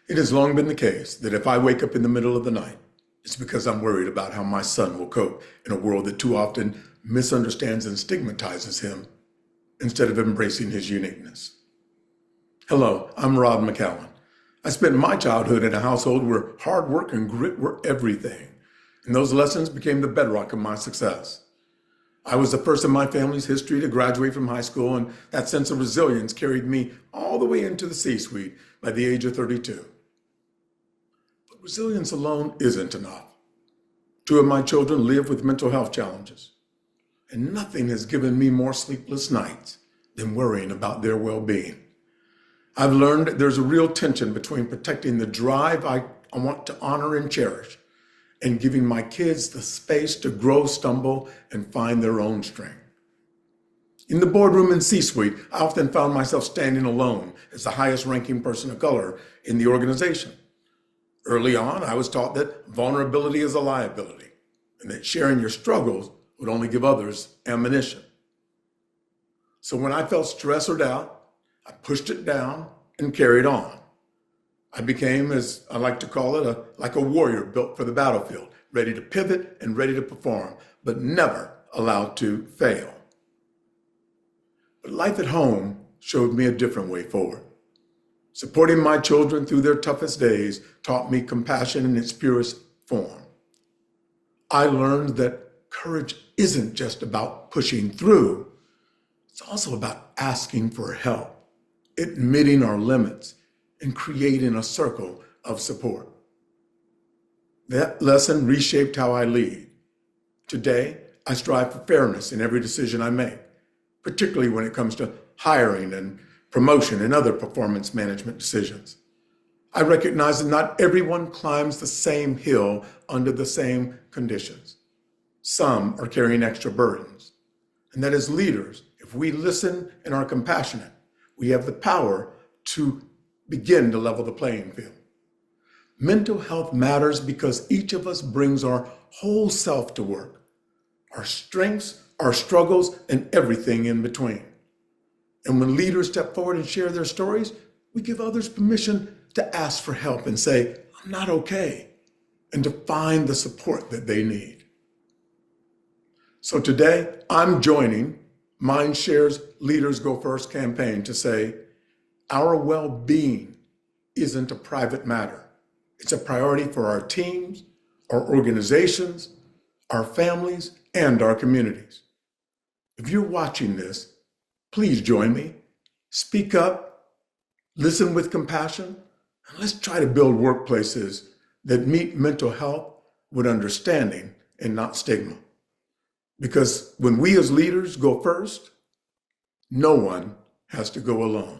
It has long been the case that if I wake up in the middle of the night, it's because I'm worried about how my son will cope in a world that too often misunderstands and stigmatizes him instead of embracing his uniqueness. Hello, I'm Rod McCowan. I spent my childhood in a household where hard work and grit were everything, and those lessons became the bedrock of my success. I was the first in my family's history to graduate from high school, and that sense of resilience carried me all the way into the C-suite by the age of 32. But resilience alone isn't enough. Two of my children live with mental health challenges, and nothing has given me more sleepless nights than worrying about their well-being. I've learned that there's a real tension between protecting the drive I want to honor and cherish and giving my kids the space to grow, stumble, and find their own strength. In the boardroom and C-suite, I often found myself standing alone as the highest ranking person of color in the organization. Early on, I was taught that vulnerability is a liability and that sharing your struggles would only give others ammunition. So when I felt stress or doubt, I pushed it down and carried on. I became, as I like to call it, like a warrior built for the battlefield, ready to pivot and ready to perform, but never allowed to fail. But life at home showed me a different way forward. Supporting my children through their toughest days taught me compassion in its purest form. I learned that courage isn't just about pushing through, it's also about asking for help, admitting our limits, and creating a circle of support. That lesson reshaped how I lead. Today, I strive for fairness in every decision I make, particularly when it comes to hiring and promotion and other performance management decisions. I recognize that not everyone climbs the same hill under the same conditions. Some are carrying extra burdens. And that as leaders, if we listen and are compassionate, we have the power to begin to level the playing field. Mental health matters because each of us brings our whole self to work, our strengths, our struggles, and everything in between. And when leaders step forward and share their stories, we give others permission to ask for help and say, I'm not okay, and to find the support that they need. So today, I'm joining MindShare's Leaders Go First campaign to say, our well-being isn't a private matter. It's a priority for our teams, our organizations, our families, and our communities. If you're watching this, please join me. Speak up, listen with compassion, and let's try to build workplaces that meet mental health with understanding and not stigma. Because when we as leaders go first, no one has to go alone.